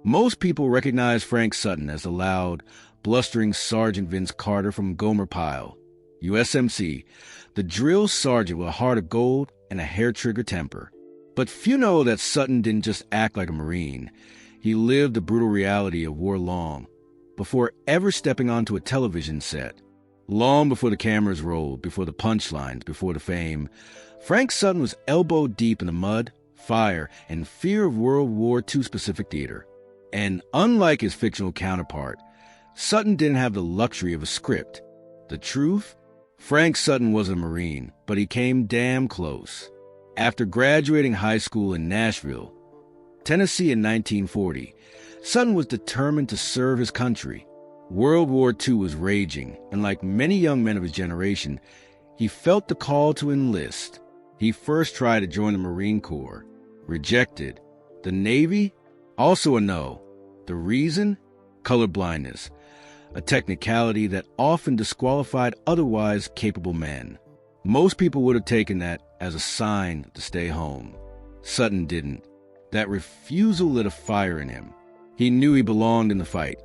Most people recognize Frank Sutton as the loud, blustering Sergeant Vince Carter from Gomer Pyle, U.S.M.C., the drill sergeant with a heart of gold and a hair-trigger temper. But few know that Sutton didn't just act like a Marine. He lived the brutal reality of war long, before ever stepping onto a television set. Long before the cameras rolled, before the punchlines, before the fame, Frank Sutton was elbow deep in the mud, fire, and fear of World War II specific theater. And unlike his fictional counterpart, Sutton didn't have the luxury of a script. The truth? Frank Sutton was a Marine, but he came damn close. After graduating high school in Nashville, Tennessee in 1940, Sutton was determined to serve his country. World War II was raging, and like many young men of his generation, he felt the call to enlist. He first tried to join the Marine Corps. Rejected. The Navy? Also a no. The reason? Colorblindness, a technicality that often disqualified otherwise capable men. Most people would have taken that as a sign to stay home. Sutton didn't. That refusal lit a fire in him. He knew he belonged in the fight,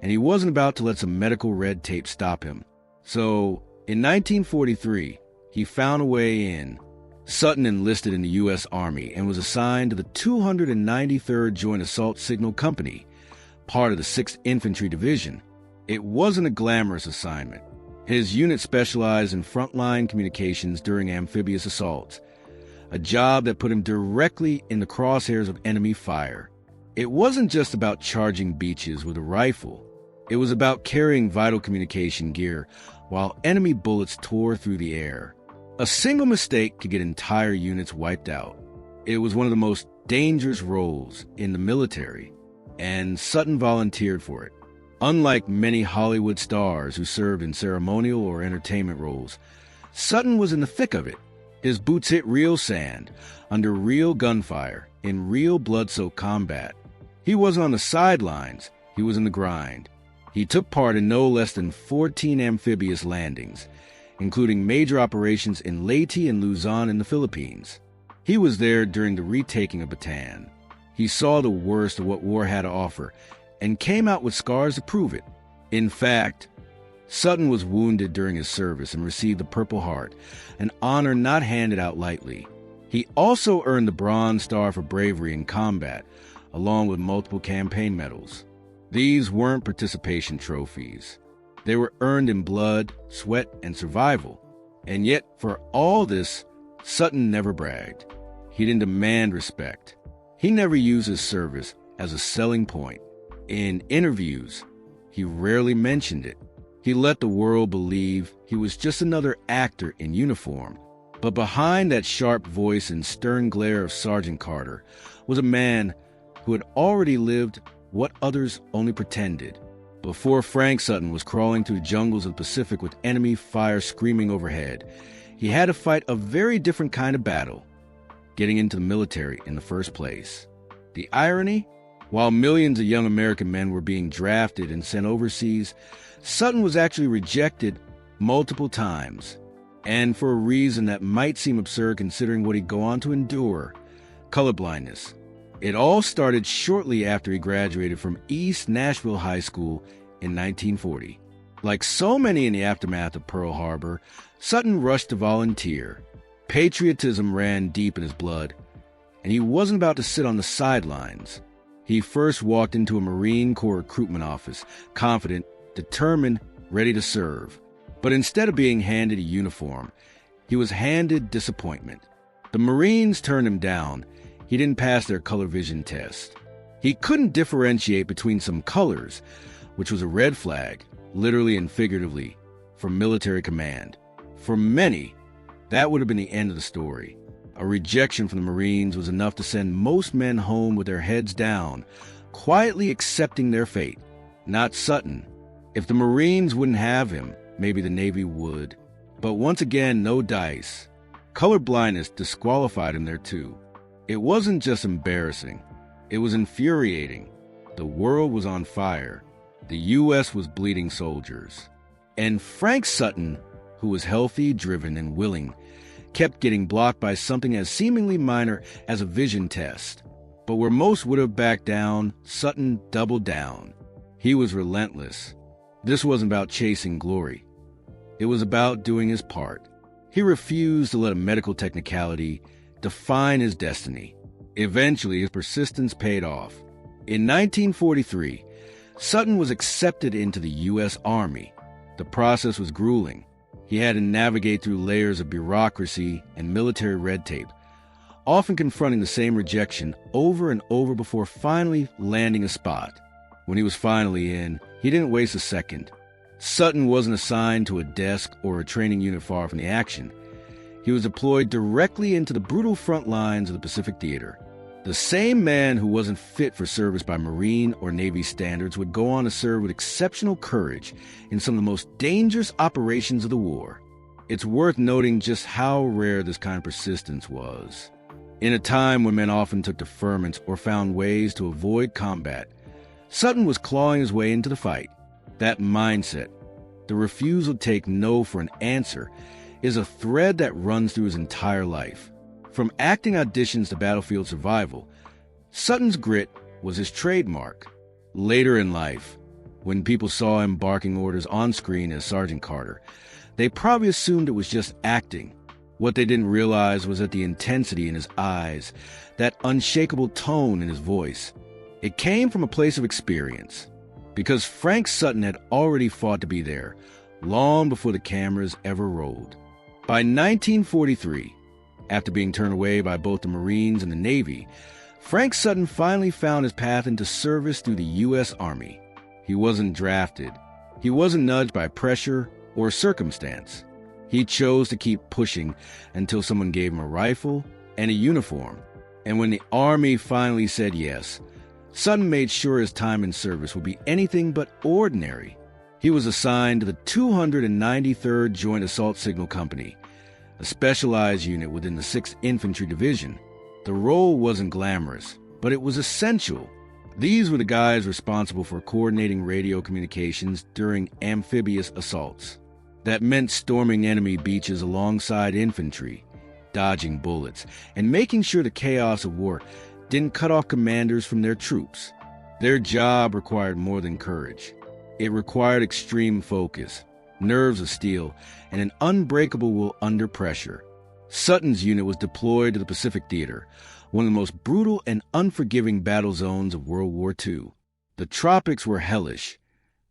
and he wasn't about to let some medical red tape stop him. So, in 1943, he found a way in. Sutton enlisted in the U.S. Army and was assigned to the 293rd Joint Assault Signal Company, part of the 6th Infantry Division. It wasn't a glamorous assignment. His unit specialized in frontline communications during amphibious assaults, a job that put him directly in the crosshairs of enemy fire. It wasn't just about charging beaches with a rifle. It was about carrying vital communication gear while enemy bullets tore through the air. A single mistake could get entire units wiped out. It was one of the most dangerous roles in the military, and Sutton volunteered for it. Unlike many Hollywood stars who served in ceremonial or entertainment roles, Sutton was in the thick of it. His boots hit real sand, under real gunfire, in real blood-soaked combat. He wasn't on the sidelines, he was in the grind. He took part in no less than 14 amphibious landings, including major operations in Leyte and Luzon in the Philippines. He was there during the retaking of Bataan. He saw the worst of what war had to offer, and came out with scars to prove it. In fact, Sutton was wounded during his service and received the Purple Heart, an honor not handed out lightly. He also earned the Bronze Star for bravery in combat, along with multiple campaign medals. These weren't participation trophies. They were earned in blood, sweat, and survival. And yet, for all this, Sutton never bragged. He didn't demand respect. He never used his service as a selling point. In interviews, he rarely mentioned it. He let the world believe he was just another actor in uniform. But behind that sharp voice and stern glare of Sergeant Carter was a man who had already lived what others only pretended. Before Frank Sutton was crawling through the jungles of the Pacific with enemy fire screaming overhead, he had to fight a very different kind of battle, getting into the military in the first place. The irony? While millions of young American men were being drafted and sent overseas, Sutton was actually rejected multiple times, and for a reason that might seem absurd considering what he'd go on to endure: colorblindness. It all started shortly after he graduated from East Nashville High School in 1940. Like so many in the aftermath of Pearl Harbor, Sutton rushed to volunteer. Patriotism ran deep in his blood, and he wasn't about to sit on the sidelines. He first walked into a Marine Corps recruitment office, confident, determined, ready to serve. But instead of being handed a uniform, he was handed disappointment. The Marines turned him down. He didn't pass their color vision test. He couldn't differentiate between some colors, which was a red flag, literally and figuratively, from military command. For many, that would have been the end of the story. A rejection from the Marines was enough to send most men home with their heads down, quietly accepting their fate. Not Sutton. If the Marines wouldn't have him, maybe the Navy would. But once again, no dice. Colorblindness disqualified him there too. It wasn't just embarrassing. It was infuriating. The world was on fire. The U.S. was bleeding soldiers. And Frank Sutton, who was healthy, driven, and willing, kept getting blocked by something as seemingly minor as a vision test. But where most would have backed down, Sutton doubled down. He was relentless. This wasn't about chasing glory. It was about doing his part. He refused to let a medical technicality define his destiny. Eventually, his persistence paid off. In 1943, Sutton was accepted into the U.S. Army. The process was grueling. He had to navigate through layers of bureaucracy and military red tape, often confronting the same rejection over and over before finally landing a spot. When he was finally in, he didn't waste a second. Sutton wasn't assigned to a desk or a training unit far from the action. He was deployed directly into the brutal front lines of the Pacific Theater. The same man who wasn't fit for service by Marine or Navy standards would go on to serve with exceptional courage in some of the most dangerous operations of the war. It's worth noting just how rare this kind of persistence was. In a time when men often took deferments or found ways to avoid combat, Sutton was clawing his way into the fight. That mindset, the refusal to take no for an answer, is a thread that runs through his entire life. From acting auditions to battlefield survival, Sutton's grit was his trademark. Later in life, when people saw him barking orders on screen as Sergeant Carter, they probably assumed it was just acting. What they didn't realize was that the intensity in his eyes, that unshakable tone in his voice, it came from a place of experience. Because Frank Sutton had already fought to be there, long before the cameras ever rolled. By 1943, after being turned away by both the Marines and the Navy, Frank Sutton finally found his path into service through the U.S. Army. He wasn't drafted. He wasn't nudged by pressure or circumstance. He chose to keep pushing until someone gave him a rifle and a uniform. And when the Army finally said yes, Sutton made sure his time in service would be anything but ordinary. He was assigned to the 293rd Joint Assault Signal Company, a specialized unit within the 6th Infantry Division. The role wasn't glamorous, but it was essential. These were the guys responsible for coordinating radio communications during amphibious assaults. That meant storming enemy beaches alongside infantry, dodging bullets, and making sure the chaos of war didn't cut off commanders from their troops. Their job required more than courage. It required extreme focus, nerves of steel, and an unbreakable will under pressure. Sutton's unit was deployed to the Pacific Theater, one of the most brutal and unforgiving battle zones of World War II. The tropics were hellish.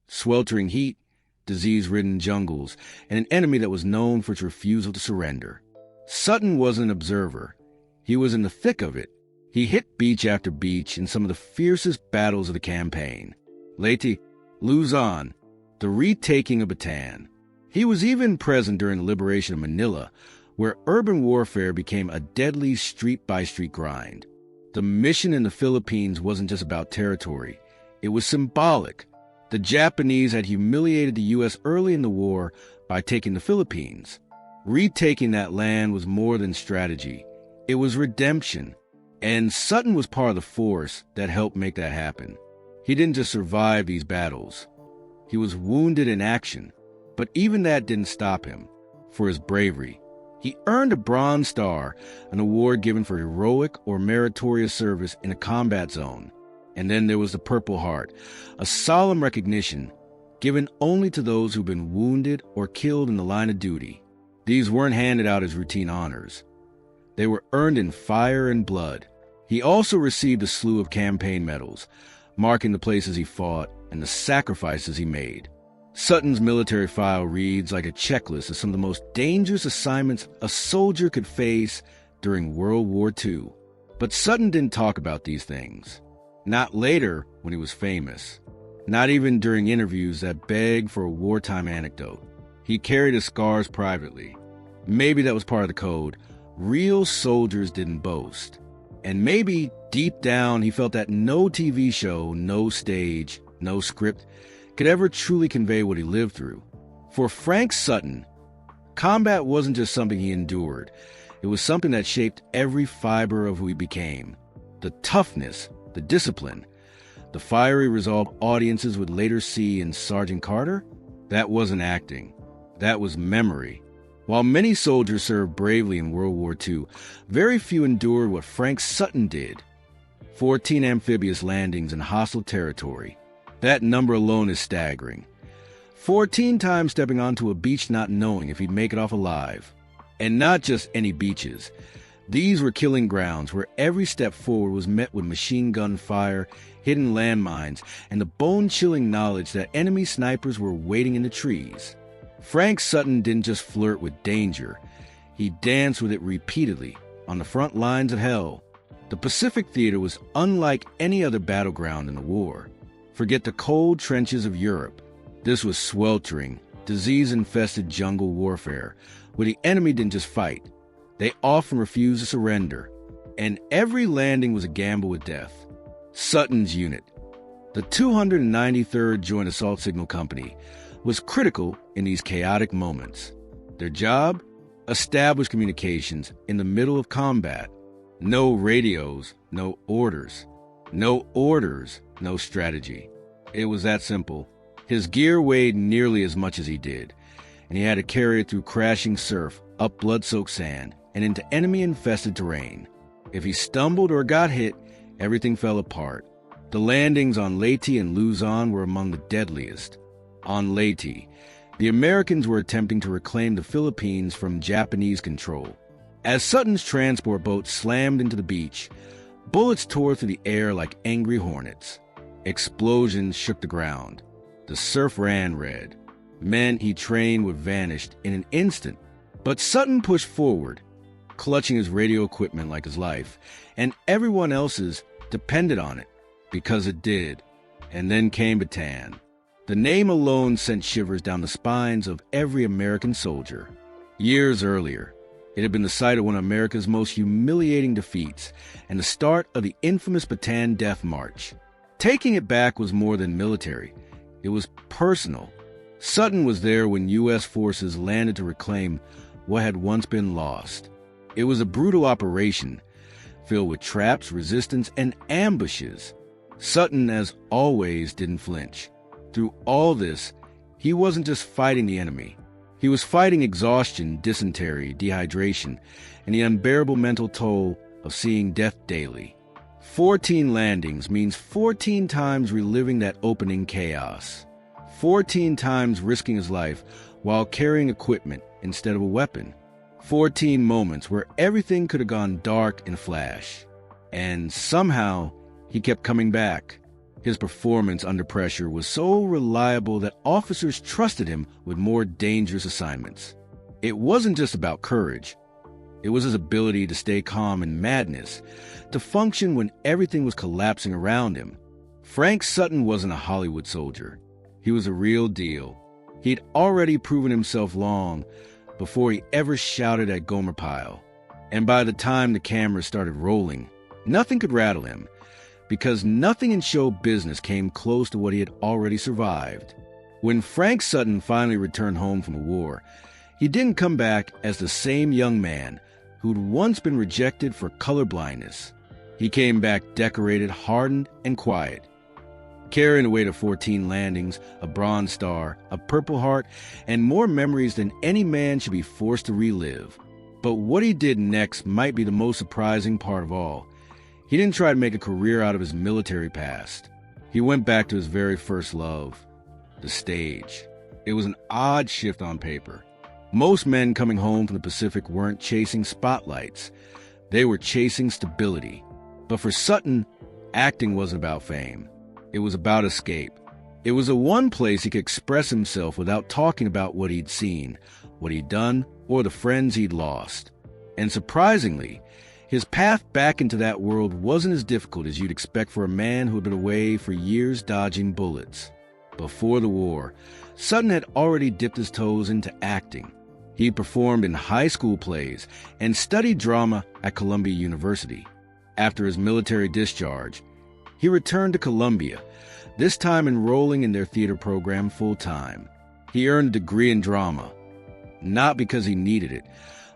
Sweltering heat, disease-ridden jungles, and an enemy that was known for its refusal to surrender. Sutton wasn't an observer. He was in the thick of it. He hit beach after beach in some of the fiercest battles of the campaign. Leyte, Luzon, the retaking of Bataan. He was even present during the liberation of Manila, where urban warfare became a deadly street-by-street grind. The mission in the Philippines wasn't just about territory. It was symbolic. The Japanese had humiliated the U.S. early in the war by taking the Philippines. Retaking that land was more than strategy. It was redemption. And Sutton was part of the force that helped make that happen. He didn't just survive these battles. He was wounded in action. But even that didn't stop him. For his bravery, he earned a Bronze Star, an award given for heroic or meritorious service in a combat zone. And then there was the Purple Heart, a solemn recognition given only to those who've been wounded or killed in the line of duty. These weren't handed out as routine honors. They were earned in fire and blood. He also received a slew of campaign medals, marking the places he fought and the sacrifices he made. Sutton's military file reads like a checklist of some of the most dangerous assignments a soldier could face during World War II. But Sutton didn't talk about these things. Not later when he was famous. Not even during interviews that begged for a wartime anecdote. He carried his scars privately. Maybe that was part of the code. Real soldiers didn't boast. And maybe, deep down, he felt that no TV show, no stage, no script could ever truly convey what he lived through. For Frank Sutton, combat wasn't just something he endured. It was something that shaped every fiber of who he became. The toughness, the discipline, the fiery resolve audiences would later see in Sergeant Carter, that wasn't acting. That was memory. While many soldiers served bravely in World War II, very few endured what Frank Sutton did. 14 amphibious landings in hostile territory. That number alone is staggering. 14 times stepping onto a beach not knowing if he'd make it off alive. And not just any beaches. These were killing grounds where every step forward was met with machine gun fire, hidden landmines, and the bone-chilling knowledge that enemy snipers were waiting in the trees. Frank Sutton didn't just flirt with danger. He danced with it repeatedly on the front lines of hell. The Pacific Theater was unlike any other battleground in the war. Forget the cold trenches of Europe. This was sweltering, disease-infested jungle warfare, where the enemy didn't just fight. They often refused to surrender, and every landing was a gamble with death. Sutton's unit, the 293rd Joint Assault Signal Company, was critical in these chaotic moments. Their job? Establish communications in the middle of combat. No radios, no orders. No orders, no strategy. It was that simple. His gear weighed nearly as much as he did, and he had to carry it through crashing surf, up blood-soaked sand, and into enemy-infested terrain. If he stumbled or got hit, everything fell apart. The landings on Leyte and Luzon were among the deadliest. On Leyte, the Americans were attempting to reclaim the Philippines from Japanese control. As Sutton's transport boat slammed into the beach, bullets tore through the air like angry hornets. Explosions shook the ground. The surf ran red. Men he trained would vanish in an instant. But Sutton pushed forward, clutching his radio equipment like his life, and everyone else's depended on it, because it did. And then came Bataan. The name alone sent shivers down the spines of every American soldier. Years earlier, it had been the site of one of America's most humiliating defeats, and the start of the infamous Bataan Death March. Taking it back was more than military. It was personal. Sutton was there when U.S. forces landed to reclaim what had once been lost. It was a brutal operation, filled with traps, resistance, and ambushes. Sutton, as always, didn't flinch. Through all this, he wasn't just fighting the enemy. He was fighting exhaustion, dysentery, dehydration, and the unbearable mental toll of seeing death daily. 14 landings means 14 times reliving that opening chaos. 14 times risking his life while carrying equipment instead of a weapon. 14 moments where everything could have gone dark in a flash. And somehow, he kept coming back. His performance under pressure was so reliable that officers trusted him with more dangerous assignments. It wasn't just about courage. It was his ability to stay calm in madness, to function when everything was collapsing around him. Frank Sutton wasn't a Hollywood soldier. He was a real deal. He'd already proven himself long before he ever shouted at Gomer Pyle. And by the time the cameras started rolling, nothing could rattle him, because nothing in show business came close to what he had already survived. When Frank Sutton finally returned home from the war, he didn't come back as the same young man who'd once been rejected for colorblindness. He came back decorated, hardened, and quiet, carrying the weight of 14 landings, a Bronze Star, a Purple Heart, and more memories than any man should be forced to relive. But what he did next might be the most surprising part of all. He didn't try to make a career out of his military past. He went back to his very first love, the stage. It was an odd shift on paper. Most men coming home from the Pacific weren't chasing spotlights. They were chasing stability. But for Sutton, acting wasn't about fame. It was about escape. It was the one place he could express himself without talking about what he'd seen, what he'd done, or the friends he'd lost. And surprisingly, his path back into that world wasn't as difficult as you'd expect for a man who had been away for years dodging bullets. Before the war, Sutton had already dipped his toes into acting. He performed in high school plays and studied drama at Columbia University. After his military discharge, he returned to Columbia, this time enrolling in their theater program full-time. He earned a degree in drama, not because he needed it,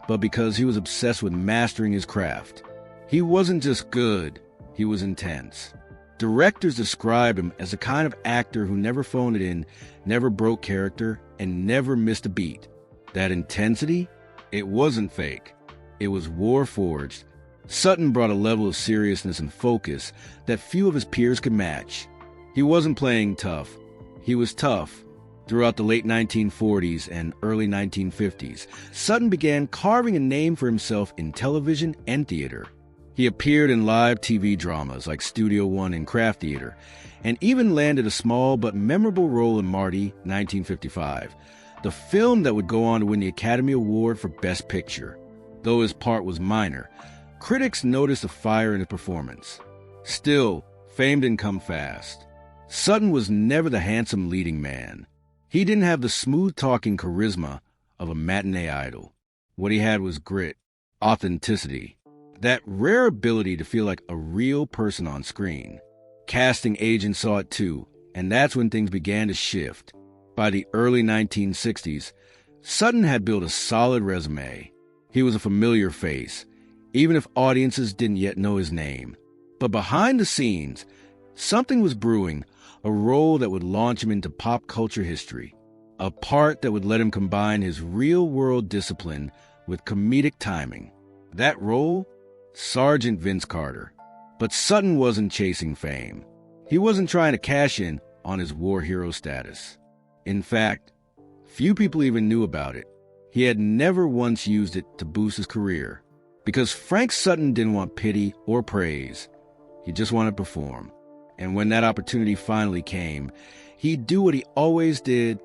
but because he was obsessed with mastering his craft. He wasn't just good, he was intense. Directors described him as the kind of actor who never phoned it in, never broke character, and never missed a beat. That intensity, it wasn't fake. It was war-forged, Sutton brought a level of seriousness and focus that few of his peers could match. He wasn't playing tough. He was tough. Throughout the late 1940s and early 1950s, Sutton began carving a name for himself in television and theater. He appeared in live TV dramas like Studio One and Kraft Theater, and even landed a small but memorable role in Marty, 1955, the film that would go on to win the Academy Award for Best Picture. Though his part was minor, critics noticed a fire in his performance. Still, fame didn't come fast. Sutton was never the handsome leading man. He didn't have the smooth-talking charisma of a matinee idol. What he had was grit, authenticity, that rare ability to feel like a real person on screen. Casting agents saw it too, and that's when things began to shift. By the early 1960s, Sutton had built a solid resume. He was a familiar face, even if audiences didn't yet know his name. But behind the scenes, something was brewing, a role that would launch him into pop culture history, a part that would let him combine his real-world discipline with comedic timing. That role? Sergeant Vince Carter. But Sutton wasn't chasing fame. He wasn't trying to cash in on his war hero status. In fact, few people even knew about it. He had never once used it to boost his career, because Frank Sutton didn't want pity or praise. He just wanted to perform. And when that opportunity finally came, he'd do what he always did,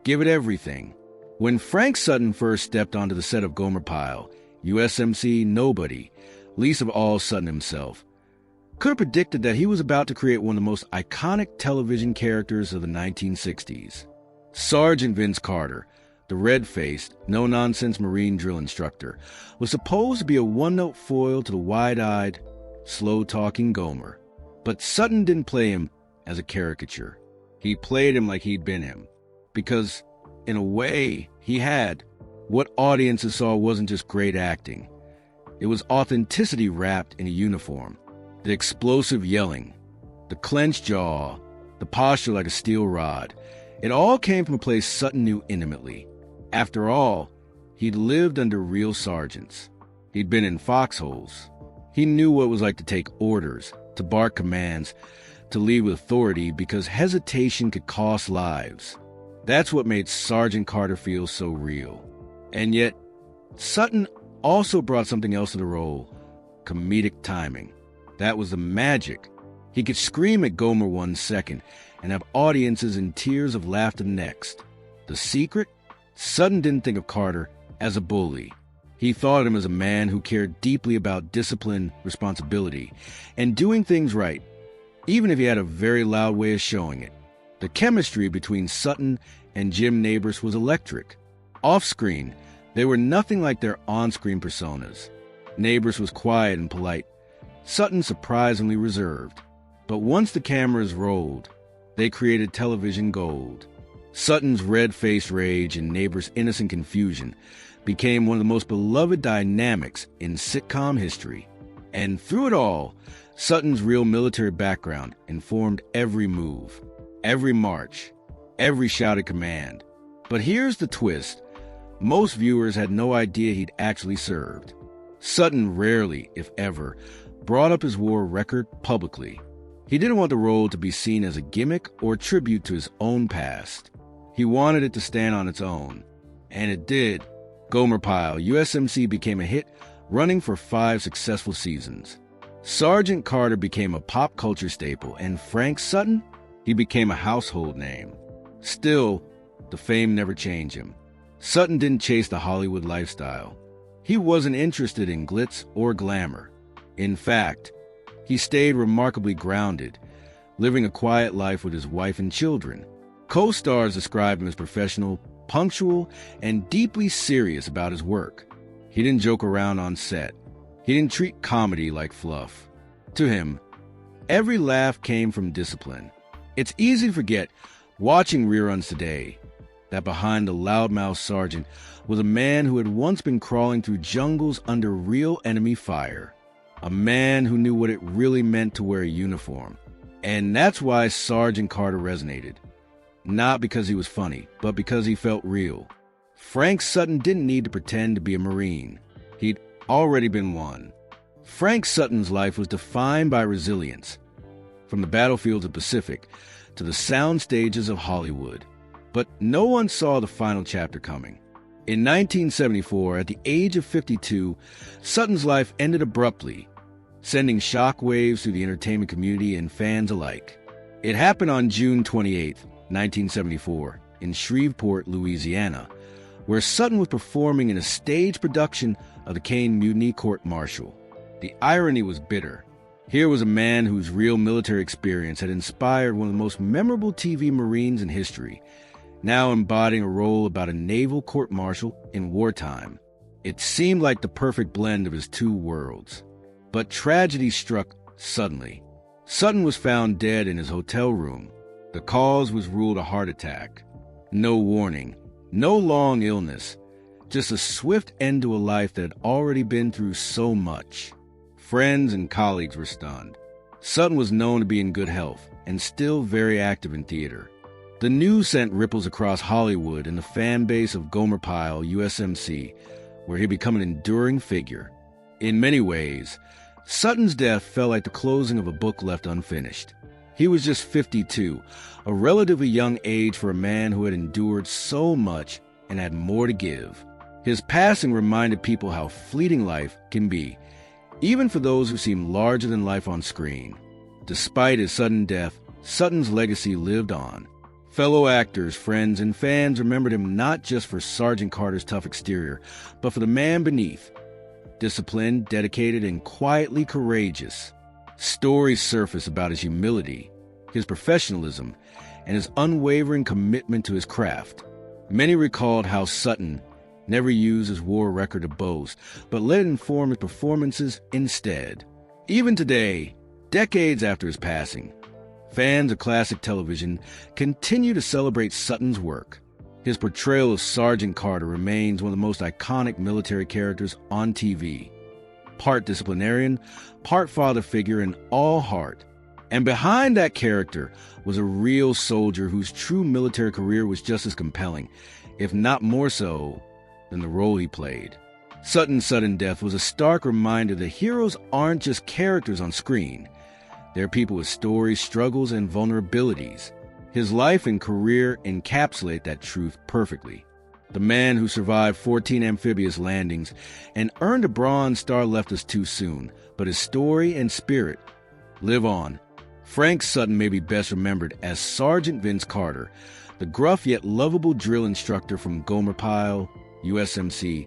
give it everything. When Frank Sutton first stepped onto the set of Gomer Pyle, U.S.M.C. nobody, least of all Sutton himself, could have predicted that he was about to create one of the most iconic television characters of the 1960s. Sergeant Vince Carter, the red-faced, no-nonsense Marine drill instructor, was supposed to be a one-note foil to the wide-eyed, slow-talking Gomer. But Sutton didn't play him as a caricature. He played him like he'd been him. Because, in a way, he had. What audiences saw wasn't just great acting. It was authenticity wrapped in a uniform. The explosive yelling, the clenched jaw, the posture like a steel rod. It all came from a place Sutton knew intimately. After all, he'd lived under real sergeants. He'd been in foxholes. He knew what it was like to take orders, to bark commands, to lead with authority, because hesitation could cost lives. That's what made Sergeant Carter feel so real. And yet, Sutton also brought something else to the role: comedic timing. That was the magic. He could scream at Gomer one second and have audiences in tears of laughter next. The secret? Sutton didn't think of Carter as a bully. He thought of him as a man who cared deeply about discipline, responsibility, and doing things right, even if he had a very loud way of showing it. The chemistry between Sutton and Jim Nabors was electric. Off-screen, they were nothing like their on-screen personas. Nabors was quiet and polite, Sutton surprisingly reserved. But once the cameras rolled, they created television gold. Sutton's red-faced rage and Nabors' innocent confusion became one of the most beloved dynamics in sitcom history. And through it all, Sutton's real military background informed every move, every march, every shouted command. But here's the twist. Most viewers had no idea he'd actually served. Sutton rarely, if ever, brought up his war record publicly. He didn't want the role to be seen as a gimmick or tribute to his own past. He wanted it to stand on its own. And it did. Gomer Pyle, U.S.M.C. became a hit, running for 5 successful seasons. Sergeant Carter became a pop culture staple, and Frank Sutton, he became a household name. Still, the fame never changed him. Sutton didn't chase the Hollywood lifestyle. He wasn't interested in glitz or glamour. In fact, he stayed remarkably grounded, living a quiet life with his wife and children. Co-stars described him as professional, punctual, and deeply serious about his work. He didn't joke around on set. He didn't treat comedy like fluff. To him, every laugh came from discipline. It's easy to forget, watching reruns today, that behind the loudmouth sergeant was a man who had once been crawling through jungles under real enemy fire. A man who knew what it really meant to wear a uniform. And that's why Sergeant Carter resonated. Not because he was funny, but because he felt real. Frank Sutton didn't need to pretend to be a Marine. He'd already been one. Frank Sutton's life was defined by resilience, from the battlefields of the Pacific to the sound stages of Hollywood. But no one saw the final chapter coming. In 1974, at the age of 52, Sutton's life ended abruptly, sending shockwaves through the entertainment community and fans alike. It happened on June 28, 1974, in Shreveport, Louisiana, where Sutton was performing in a stage production of the Caine Mutiny Court-Martial. The irony was bitter. Here was a man whose real military experience had inspired one of the most memorable TV Marines in history, now embodying a role about a naval court-martial in wartime. It seemed like the perfect blend of his two worlds. But tragedy struck suddenly. Sutton was found dead in his hotel room. The cause was ruled a heart attack. No warning, no long illness, just a swift end to a life that had already been through so much. Friends and colleagues were stunned. Sutton was known to be in good health and still very active in theater. The news sent ripples across Hollywood and the fan base of Gomer Pyle, U.S.M.C., where he'd become an enduring figure. In many ways, Sutton's death felt like the closing of a book left unfinished. He was just 52, a relatively young age for a man who had endured so much and had more to give. His passing reminded people how fleeting life can be, even for those who seem larger than life on screen. Despite his sudden death, Sutton's legacy lived on. Fellow actors, friends, and fans remembered him not just for Sergeant Carter's tough exterior, but for the man beneath. Disciplined, dedicated, and quietly courageous. Stories surface about his humility, his professionalism, and his unwavering commitment to his craft. Many recalled how Sutton never used his war record to boast, but let it inform his performances instead. Even today, decades after his passing, fans of classic television continue to celebrate Sutton's work. His portrayal of Sergeant Carter remains one of the most iconic military characters on TV. Part disciplinarian, part father figure, and all heart. And behind that character was a real soldier whose true military career was just as compelling, if not more so, than the role he played. Sutton's sudden death was a stark reminder that heroes aren't just characters on screen. They're people with stories, struggles, and vulnerabilities. His life and career encapsulate that truth perfectly. The man who survived 14 amphibious landings and earned a Bronze Star left us too soon, but his story and spirit live on. Frank Sutton may be best remembered as Sergeant Vince Carter, the gruff yet lovable drill instructor from Gomer Pyle, U.S.M.C.,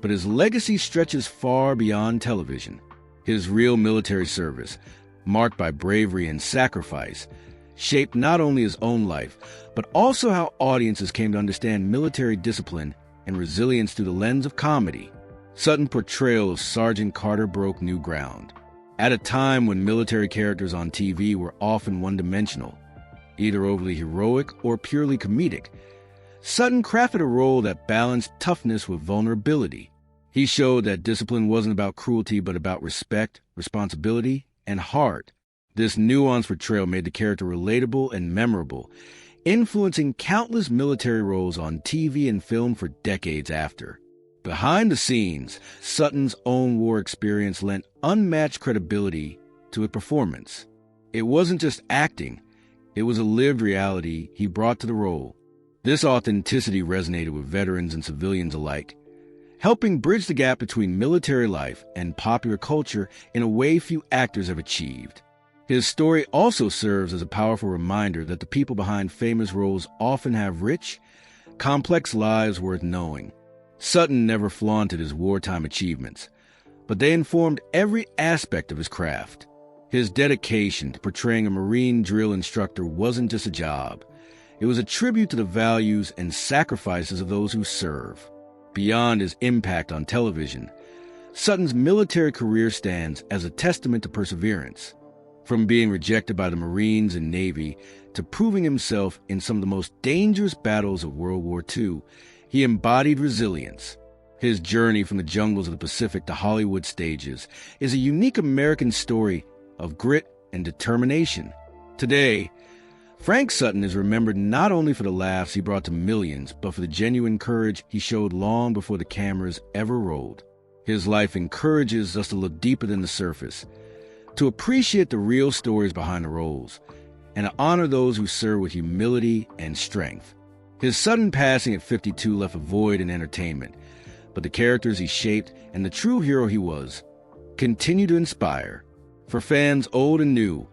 but his legacy stretches far beyond television. His real military service, marked by bravery and sacrifice, shaped not only his own life, but also how audiences came to understand military discipline and resilience through the lens of comedy. Sutton's portrayal of Sergeant Carter broke new ground. At a time when military characters on TV were often one-dimensional, either overly heroic or purely comedic, Sutton crafted a role that balanced toughness with vulnerability. He showed that discipline wasn't about cruelty but about respect, responsibility, and heart. This nuanced portrayal made the character relatable and memorable, influencing countless military roles on TV and film for decades after. Behind the scenes, Sutton's own war experience lent unmatched credibility to his performance. It wasn't just acting, it was a lived reality he brought to the role. This authenticity resonated with veterans and civilians alike, helping bridge the gap between military life and popular culture in a way few actors have achieved. His story also serves as a powerful reminder that the people behind famous roles often have rich, complex lives worth knowing. Sutton never flaunted his wartime achievements, but they informed every aspect of his craft. His dedication to portraying a Marine drill instructor wasn't just a job. It was a tribute to the values and sacrifices of those who serve. Beyond his impact on television, Sutton's military career stands as a testament to perseverance. From being rejected by the Marines and Navy to proving himself in some of the most dangerous battles of World War II, he embodied resilience. His journey from the jungles of the Pacific to Hollywood stages is a unique American story of grit and determination. Today, Frank Sutton is remembered not only for the laughs he brought to millions, but for the genuine courage he showed long before the cameras ever rolled. His life encourages us to look deeper than the surface, to appreciate the real stories behind the roles, and to honor those who serve with humility and strength. His sudden passing at 52 left a void in entertainment, but the characters he shaped and the true hero he was continue to inspire. For fans old and new,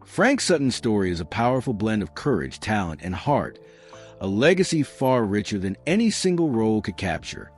Frank Sutton's story is a powerful blend of courage, talent, and heart, a legacy far richer than any single role could capture.